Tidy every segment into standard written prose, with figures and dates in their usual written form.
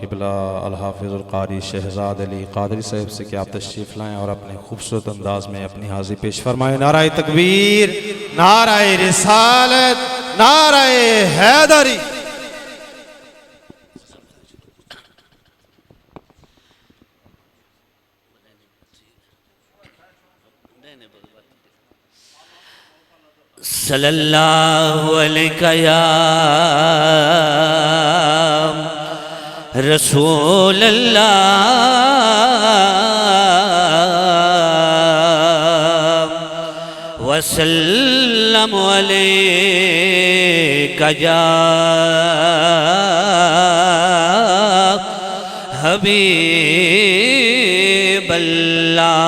قبلہ الحافظ القاری شہزاد علی قادری صاحب سے کہ آپ تشریف لائیں اور اپنے خوبصورت انداز میں اپنی حاضری پیش فرمائیں۔ نعرہ تکبیر، نعرہ رسالت، نعرہ حیدری۔ صلی اللہ علیہ یا رسول اللہ وسلم علیہ یا حبیب اللہ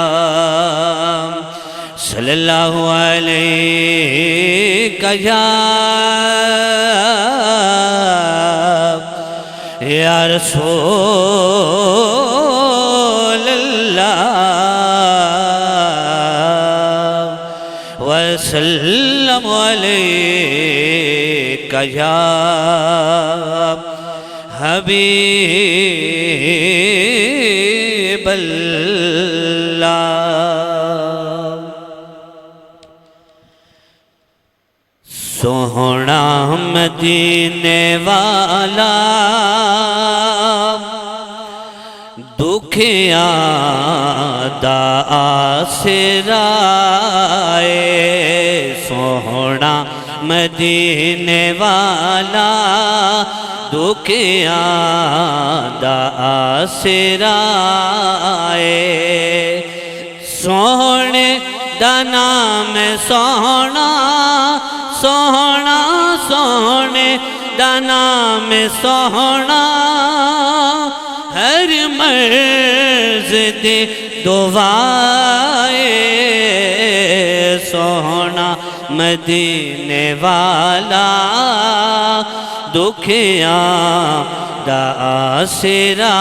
صلی اللہ علیہ یا رسول اللہ وسلم علیہ یا حبیب اللہ۔ سوہنا مدینے والا دکھیاں دا آسرا سوہنا مدینے والا دکھیاں دا آسرا سوہنے دا نام سوہنا سوہنا سوہنے دا نام سوہنا ہر مرض دی دعائے سوہنا مدینے والا دکھیاں دا آسرا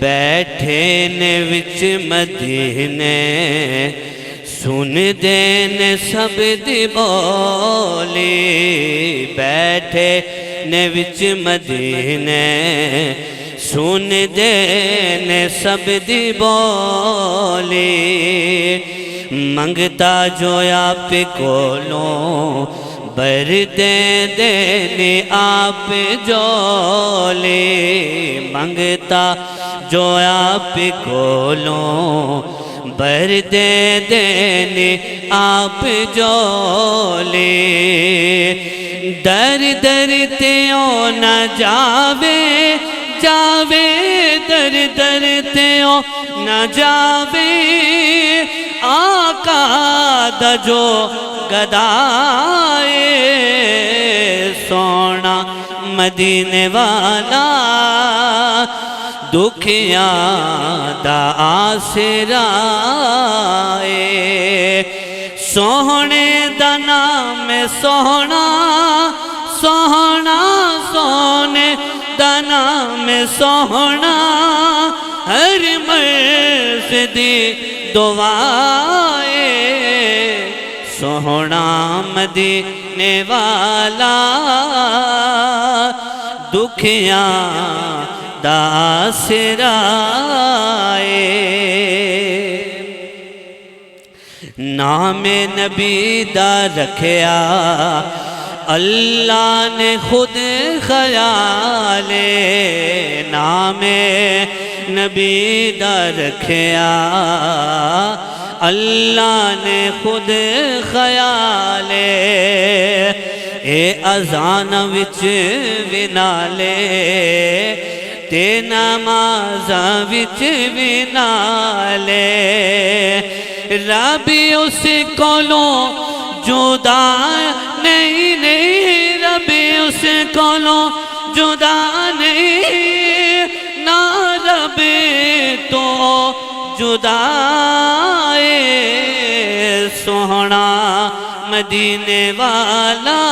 بیٹھے نے وچ مدینے سن دین سب دی بولی بیٹھے نے وچ مدینے سن دین سب دی بولی منگتا جو آپ کولوں بر دینی آپ جولی منگتا جو آپ کولوں بر دینی آپ جولی در در تیوں نہ جاوے جاوے در در تیوں نہ جاوے آقا دا جو گدائے سونا مدینے والا دکھیاں دا آسرا سوہنے دا نام سوہنا سوہنا سونے دا نام سوہنا ہر مرض دی دعائے سوہنا مدینے والا دکھیاں دا آسرا نام نبی دا رکھیا اللہ نے خود خیال نام نبی دا رکھیا اللہ نے خود خیال اے اذان وچ وی نالے تے نمازاں وچ وی نالے رب اس کولوں جدا نہیں نہیں رب اس کولوں جدا نہیں نہ رب تو جدا سوہنا مدینے والا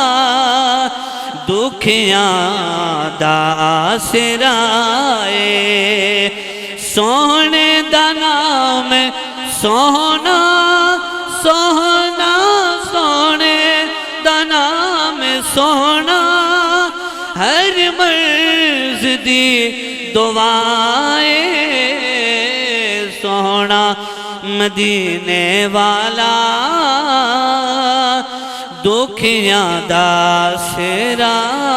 دکھیاں دا آسرا سوہنے دا نام سوہنا سوہنا سوہنے دا نام سوہنا ہر مرض دی دعائے سونا مدینے والا دکھیاں دا سرائے